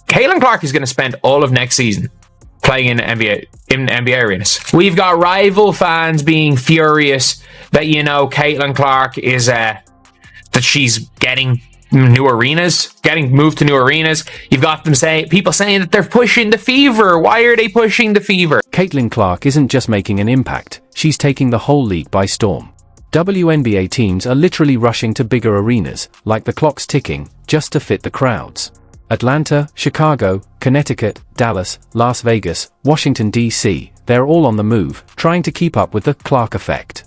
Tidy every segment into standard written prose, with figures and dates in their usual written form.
Caitlin Clark is going to spend all of next season playing in NBA arenas. We've got rival fans being furious that, you know, Caitlin Clark is that she's getting new arenas, getting moved to new arenas. You've got people saying that they're pushing the Fever. Why are they pushing the Fever? Caitlin Clark isn't just making an impact, she's taking the whole league by storm. WNBA teams are literally rushing to bigger arenas, like the clock's ticking, just to fit the crowds. Atlanta, Chicago, Connecticut, Dallas, Las Vegas, Washington, D.C., they're all on the move, trying to keep up with the Clark effect.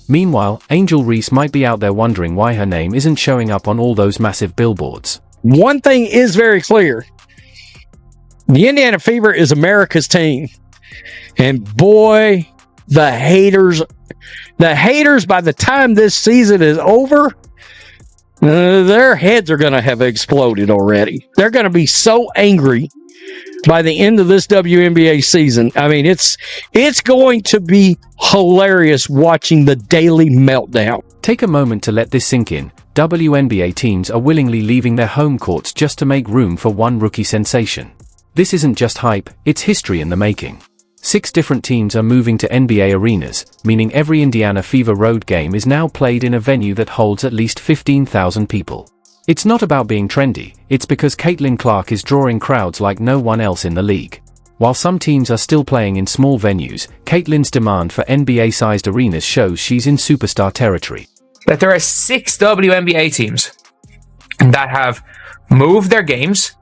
Meanwhile, Angel Reese might be out there wondering why her name isn't showing up on all those massive billboards. One thing is very clear. The Indiana Fever is America's team. And boy, the haters, by the time this season is over, their heads are going to have exploded already. They're going to be so angry by the end of this WNBA season. I mean, it's going to be hilarious watching the daily meltdown. Take a moment to let this sink in. WNBA teams are willingly leaving their home courts just to make room for one rookie sensation. This isn't just hype, it's history in the making. 6 different teams are moving to NBA arenas, meaning every Indiana Fever road game is now played in a venue that holds at least 15,000 people. It's not about being trendy, it's because Caitlin Clark is drawing crowds like no one else in the league. While some teams are still playing in small venues, Caitlin's demand for NBA-sized arenas shows she's in superstar territory. That there are 6 WNBA teams that have moved their games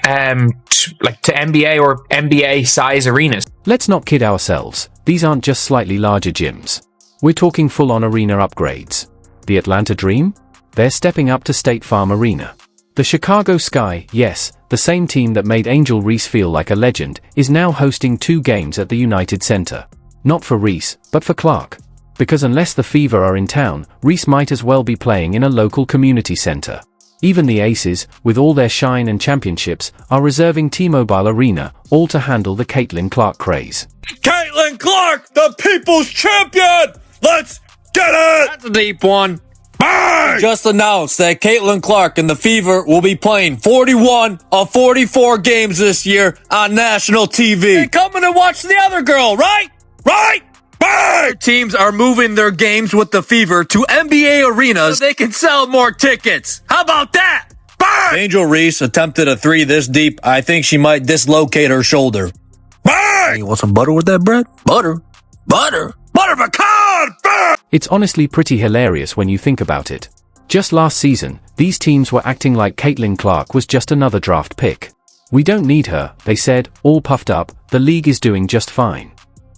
to NBA or NBA size arenas. Let's not kid ourselves, these aren't just slightly larger gyms. We're talking full-on arena upgrades. The Atlanta Dream? They're stepping up to State Farm Arena. The Chicago Sky, yes, the same team that made Angel Reese feel like a legend, is now hosting 2 games at the United Center. Not for Reese, but for Clark. Because unless the Fever are in town, Reese might as well be playing in a local community center. Even the Aces, with all their shine and championships, are reserving T-Mobile Arena, all to handle the Caitlin Clark craze. Caitlin Clark, the people's champion! Let's get it! That's a deep one. Bang! Just announced that Caitlin Clark and the Fever will be playing 41 of 44 games this year on national TV. They're coming to watch the other girl, right? Right? Bang! Teams are moving their games with the Fever to NBA arenas so they can sell more tickets. How about that? Bang! Angel Reese attempted a 3 this deep. I think she might dislocate her shoulder. Bang! You want some butter with that bread? Butter. Butter pecan! Bang! It's honestly pretty hilarious when you think about it. Just last season, these teams were acting like Caitlin Clark was just another draft pick. We don't need her, they said, all puffed up, the league is doing just fine.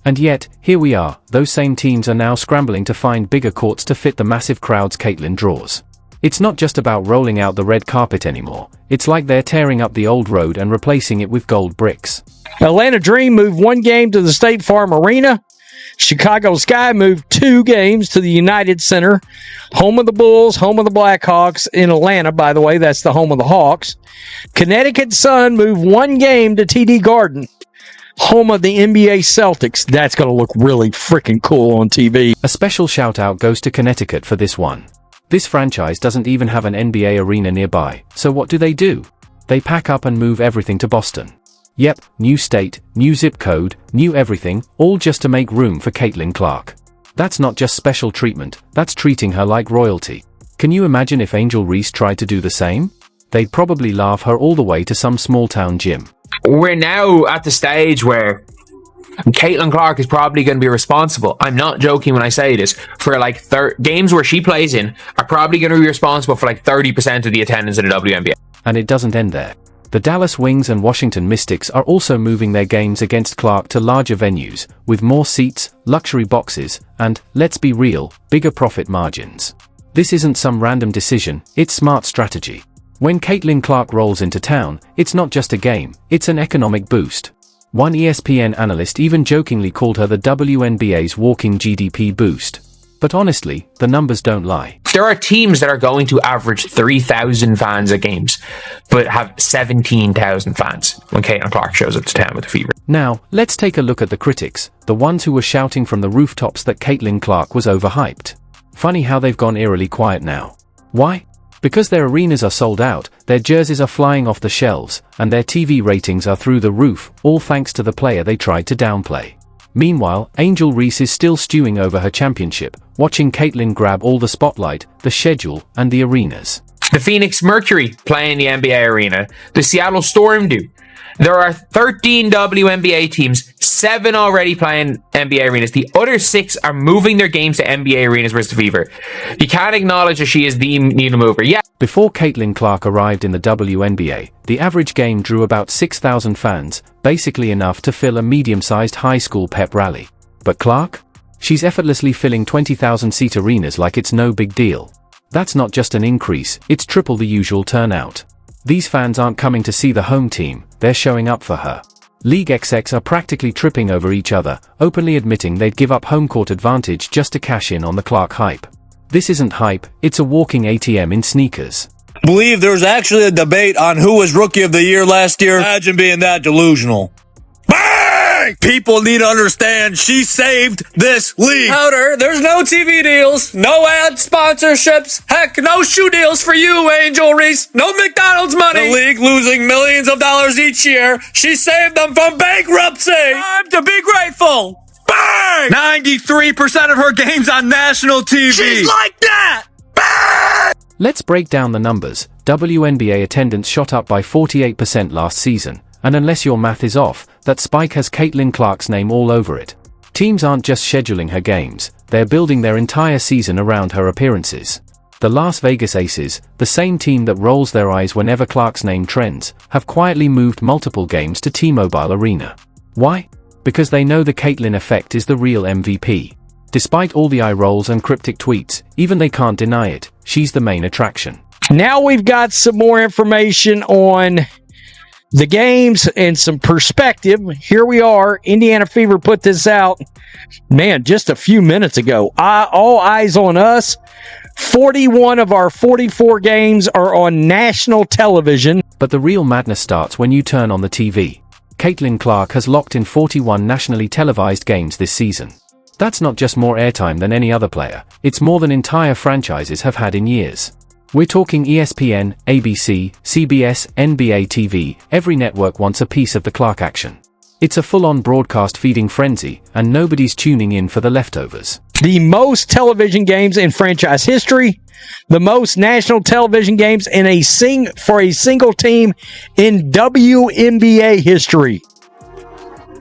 And yet, here we are, those same teams are now scrambling to find bigger courts to fit the massive crowds Caitlin draws. It's not just about rolling out the red carpet anymore, it's like they're tearing up the old road and replacing it with gold bricks. Atlanta Dream moved 1 game to the State Farm Arena. Chicago Sky moved 2 games to the United Center, home of the Bulls, home of the Blackhawks. In Atlanta, by the way, that's the home of the Hawks. Connecticut Sun moved 1 game to TD Garden, home of the NBA Celtics. That's going to look really freaking cool on TV. A special shout out goes to Connecticut for this one. This franchise doesn't even have an NBA arena nearby, so what do? They pack up and move everything to Boston. Yep, new state, new zip code, new everything, all just to make room for Caitlin Clark. That's not just special treatment, that's treating her like royalty. Can you imagine if Angel Reese tried to do the same? They'd probably laugh her all the way to some small town gym. We're now at the stage where Caitlin Clark is probably going to be responsible. I'm not joking when I say this. For like games where she plays in are probably going to be responsible for like 30% of the attendance in the WNBA. And it doesn't end there. The Dallas Wings and Washington Mystics are also moving their games against Clark to larger venues, with more seats, luxury boxes, and, let's be real, bigger profit margins. This isn't some random decision, it's smart strategy. When Caitlin Clark rolls into town, it's not just a game, it's an economic boost. One ESPN analyst even jokingly called her the WNBA's walking GDP boost. But honestly, the numbers don't lie. There are teams that are going to average 3,000 fans at games, but have 17,000 fans when Caitlin Clark shows up to town with the Fever. Now, let's take a look at the critics, the ones who were shouting from the rooftops that Caitlin Clark was overhyped. Funny how they've gone eerily quiet now. Why? Because their arenas are sold out, their jerseys are flying off the shelves, and their TV ratings are through the roof, all thanks to the player they tried to downplay. Meanwhile, Angel Reese is still stewing over her championship, watching Caitlyn grab all the spotlight, the schedule, and the arenas. The Phoenix Mercury play in the NBA arena. The Seattle Storm do. There are 13 WNBA teams, 7 already playing NBA arenas. The other 6 are moving their games to NBA arenas versus the Fever. You can't acknowledge that she is the needle mover. Yeah. Before Caitlyn Clark arrived in the WNBA, the average game drew about 6,000 fans, basically enough to fill a medium-sized high school pep rally. But Clark? She's effortlessly filling 20,000-seat arenas like it's no big deal. That's not just an increase, it's triple the usual turnout. These fans aren't coming to see the home team, they're showing up for her. League execs are practically tripping over each other, openly admitting they'd give up home court advantage just to cash in on the Clark hype. This isn't hype, it's a walking ATM in sneakers. I believe there was actually a debate on who was Rookie of the Year last year. Imagine being that delusional. Bang! People need to understand she saved this league. Powder, there's no TV deals, no ad sponsorships, heck, no shoe deals for you, Angel Reese, no McDonald's money. The league losing millions of dollars each year. She saved them from bankruptcy. Time to be grateful. Bang! 93% of her games on national TV. She's like that. Bang! Let's break down the numbers. WNBA attendance shot up by 48% last season, and unless your math is off, that spike has Caitlyn Clark's name all over it. Teams aren't just scheduling her games, they're building their entire season around her appearances. The Las Vegas Aces, the same team that rolls their eyes whenever Clark's name trends, have quietly moved multiple games to T-Mobile Arena. Why? Because they know the Caitlyn effect is the real MVP. Despite all the eye rolls and cryptic tweets, even they can't deny it, she's the main attraction. Now we've got some more information on the games and some perspective. Here we are. Indiana Fever put this out, man, just a few minutes ago. All eyes on us. 41 of our 44 games are on national television. But the real madness starts when you turn on the TV. Caitlyn Clark has locked in 41 nationally televised games this season. That's not just more airtime than any other player, it's more than entire franchises have had in years. We're talking ESPN, ABC, CBS, NBA TV, every network wants a piece of the Clark action. It's a full-on broadcast feeding frenzy, and nobody's tuning in for the leftovers. The most television games in franchise history, the most national television games for a single team in WNBA history.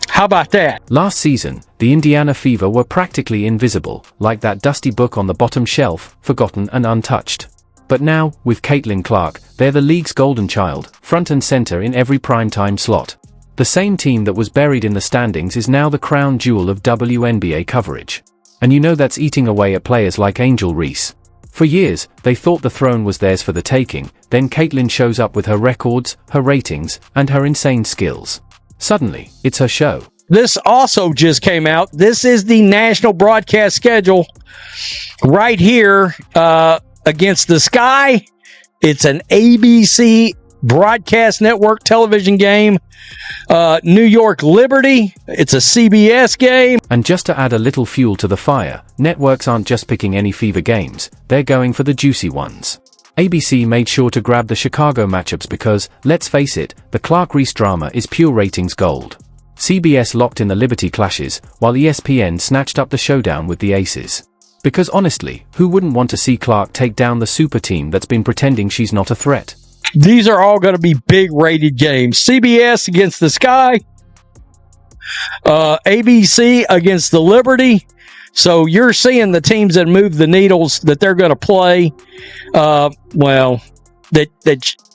How about that? Last season, the Indiana Fever were practically invisible, like that dusty book on the bottom shelf, forgotten and untouched. But now, with Caitlyn Clark, they're the league's golden child, front and center in every primetime slot. The same team that was buried in the standings is now the crown jewel of WNBA coverage. And you know that's eating away at players like Angel Reese. For years, they thought the throne was theirs for the taking, then Caitlyn shows up with her records, her ratings, and her insane skills. Suddenly, it's her show. This also just came out. This is the national broadcast schedule right here against the Sky. It's an ABC broadcast network television game. New York Liberty. It's a CBS game. And just to add a little fuel to the fire, networks aren't just picking any Fever games, they're going for the juicy ones. ABC made sure to grab the Chicago matchups because, let's face it, the Clark-Reese drama is pure ratings gold. CBS locked in the Liberty clashes, while ESPN snatched up the showdown with the Aces. Because honestly, who wouldn't want to see Clark take down the super team that's been pretending she's not a threat? These are all going to be big rated games. CBS against the Sky. ABC against the Liberty. So you're seeing the teams that move the needles that they're going to play. That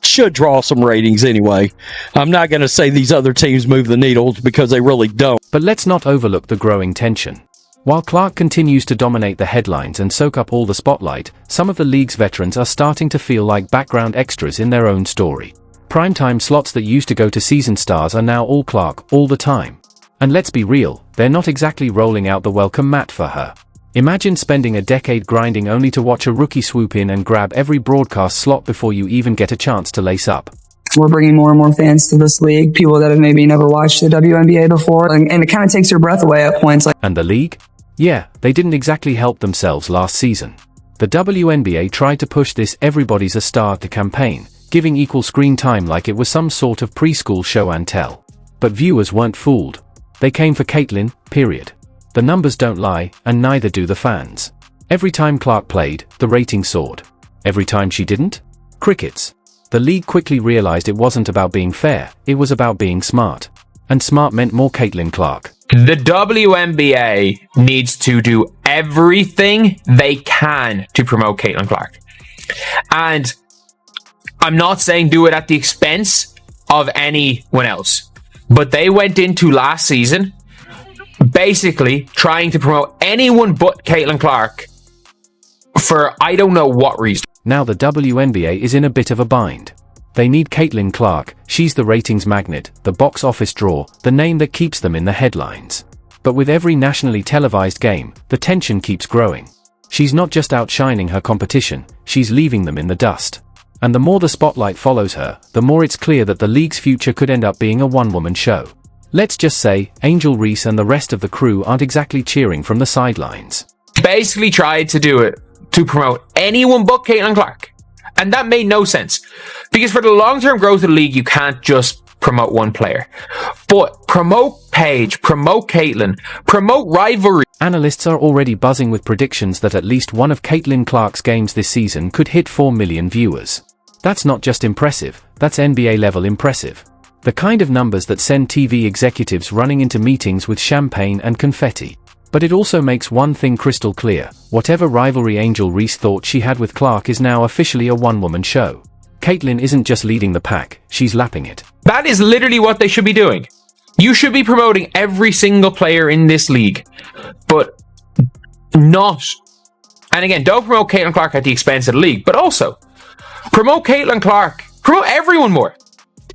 should draw some ratings anyway. I'm not going to say these other teams move the needles because they really don't. But let's not overlook the growing tension. While Clark continues to dominate the headlines and soak up all the spotlight, some of the league's veterans are starting to feel like background extras in their own story. Primetime slots that used to go to seasoned stars are now all Clark, all the time. And let's be real, they're not exactly rolling out the welcome mat for her. Imagine spending a decade grinding only to watch a rookie swoop in and grab every broadcast slot before you even get a chance to lace up. We're bringing more and more fans to this league, people that have maybe never watched the WNBA before, and it kind of takes your breath away at points. And the league? Yeah, they didn't exactly help themselves last season. The WNBA tried to push this "everybody's a star" the campaign, giving equal screen time like it was some sort of preschool show and tell. But viewers weren't fooled. They came for Caitlin, period. The numbers don't lie, and neither do the fans. Every time Clark played, the ratings soared. Every time she didn't? Crickets. The league quickly realized it wasn't about being fair, it was about being smart. And smart meant more Caitlin Clark. The WNBA needs to do everything they can to promote Caitlin Clark. And I'm not saying do it at the expense of anyone else. But they went into last season basically trying to promote anyone but Caitlin Clark for I don't know what reason. Now the WNBA is in a bit of a bind. They need Caitlin Clark, she's the ratings magnet, the box office draw, the name that keeps them in the headlines. But with every nationally televised game, the tension keeps growing. She's not just outshining her competition, she's leaving them in the dust. And the more the spotlight follows her, the more it's clear that the league's future could end up being a one-woman show. Let's just say, Angel Reese and the rest of the crew aren't exactly cheering from the sidelines. Basically tried to do it to promote anyone but Caitlin Clark. And that made no sense. Because for the long-term growth of the league, you can't just promote one player. But promote Paige, promote Caitlin, promote Rivalry. Analysts are already buzzing with predictions that at least one of Caitlin Clark's games this season could hit 4 million viewers. That's not just impressive, that's NBA-level impressive. The kind of numbers that send TV executives running into meetings with champagne and confetti. But it also makes one thing crystal clear, whatever rivalry Angel Reese thought she had with Clark is now officially a one-woman show. Caitlin isn't just leading the pack, she's lapping it. That is literally what they should be doing. You should be promoting every single player in this league, but not. And again, don't promote Caitlin Clark at the expense of the league, but also promote Caitlin Clark. Promote everyone more.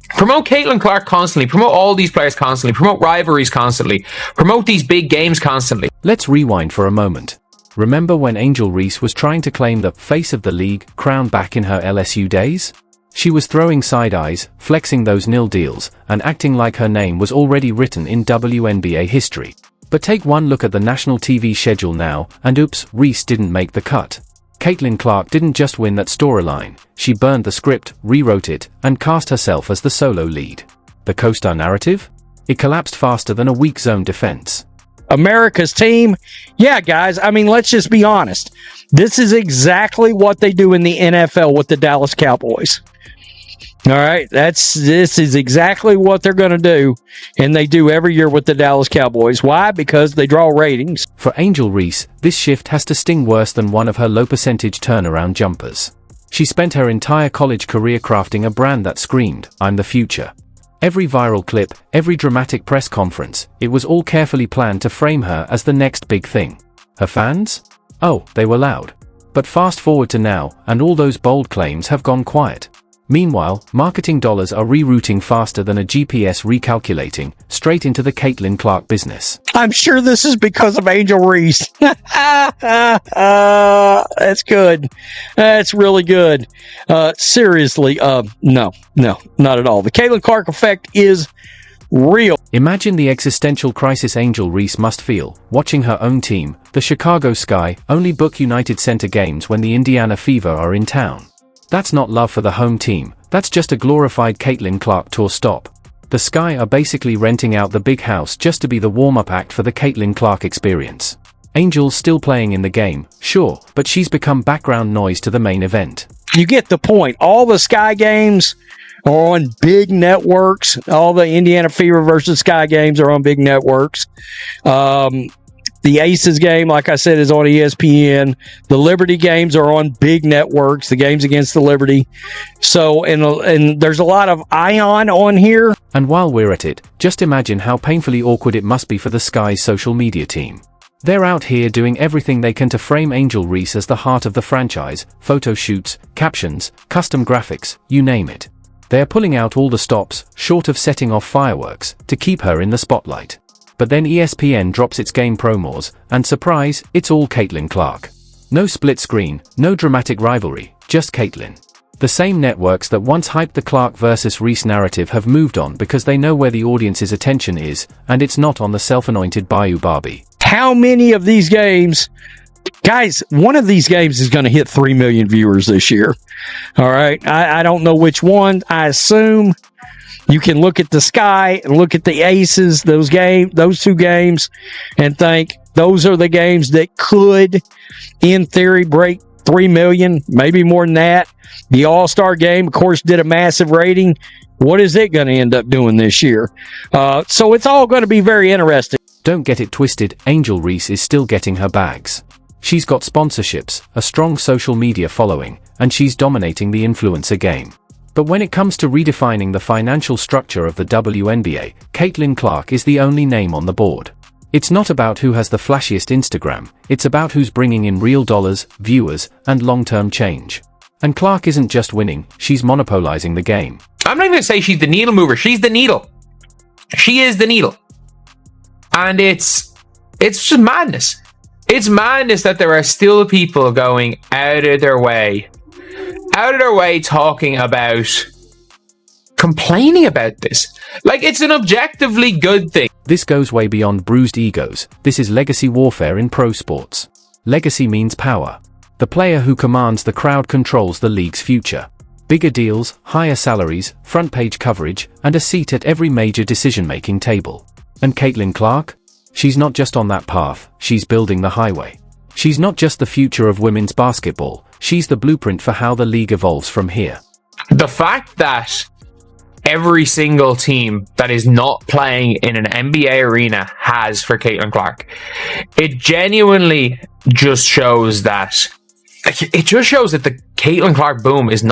Promote Caitlin Clark constantly. Promote all these players constantly. Promote rivalries constantly. Promote these big games constantly. Let's rewind for a moment. Remember when Angel Reese was trying to claim the face of the league crown back in her LSU days? She was throwing side eyes, flexing those nil deals, and acting like her name was already written in WNBA history. But take one look at the national TV schedule now, and oops, Reese didn't make the cut. Caitlin Clark didn't just win that storyline, she burned the script, rewrote it, and cast herself as the solo lead. The co-star narrative? It collapsed faster than a weak zone defense. America's team, yeah, guys, I mean, let's just be honest. This is exactly what they do in the NFL with the Dallas Cowboys. All right, this is exactly what they're going to do, and they do every year with the Dallas Cowboys. Why? Because they draw ratings. For Angel Reese, this shift has to sting worse than one of her low-percentage turnaround jumpers. She spent her entire college career crafting a brand that screamed, "I'm the future." Every viral clip, every dramatic press conference, it was all carefully planned to frame her as the next big thing. Her fans? Oh, they were loud. But fast forward to now, and all those bold claims have gone quiet. Meanwhile, marketing dollars are rerouting faster than a GPS recalculating, straight into the Caitlin Clark business. I'm sure this is because of Angel Reese. That's good. That's really good. Seriously, no, not at all. The Caitlin Clark effect is real. Imagine the existential crisis Angel Reese must feel, watching her own team, the Chicago Sky, only book United Center games when the Indiana Fever are in town. That's not love for the home team, that's just a glorified Caitlin Clark tour stop. The Sky are basically renting out the big house just to be the warm-up act for the Caitlin Clark experience. Angel's still playing in the game, sure, but she's become background noise to the main event. You get the point. All the Sky games are on big networks. All the Indiana Fever versus Sky games are on big networks. The Aces game, like I said, is on ESPN. The Liberty games are on big networks, the games against the Liberty. So, and there's a lot of Ion on here. And while we're at it, just imagine how painfully awkward it must be for the Sky's social media team. They're out here doing everything they can to frame Angel Reese as the heart of the franchise, photo shoots, captions, custom graphics, you name it. They're pulling out all the stops, short of setting off fireworks, to keep her in the spotlight. But then ESPN drops its game promos, and surprise, it's all Caitlin Clark. No split screen, no dramatic rivalry, just Caitlin. The same networks that once hyped the Clark versus Reese narrative have moved on because they know where the audience's attention is, and it's not on the self-anointed Bayou Barbie. How many of these games Guys, one of these games is going to hit 3 million viewers this year. All right. I don't know which one. I assume you can look at the Sky and look at the Aces, those two games, and think those are the games that could, in theory, break 3 million, maybe more than that. The All-Star game, of course, did a massive rating. What is it going to end up doing this year? So it's all going to be very interesting. Don't get it twisted, Angel Reese is still getting her bags. She's got sponsorships, a strong social media following, and she's dominating the influencer game. But when it comes to redefining the financial structure of the WNBA, Caitlin Clark is the only name on the board. It's not about who has the flashiest Instagram, it's about who's bringing in real dollars, viewers, and long-term change. And Clark isn't just winning, she's monopolizing the game. I'm not going to say she's the needle mover. She's the needle. She is the needle. And it's just madness. It's madness that there are still people going out of their way talking about, complaining about this. Like, it's an objectively good thing. This goes way beyond bruised egos. This is legacy warfare in pro sports. Legacy means power. The player who commands the crowd controls the league's future. Bigger deals, higher salaries, front page coverage, and a seat at every major decision-making table. And Caitlin Clark? She's not just on that path, she's building the highway. She's not just the future of women's basketball, she's the blueprint for how the league evolves from here. The fact that every single team that is not playing in an NBA arena has for Caitlin Clark, it genuinely just shows that, the Caitlin Clark boom is not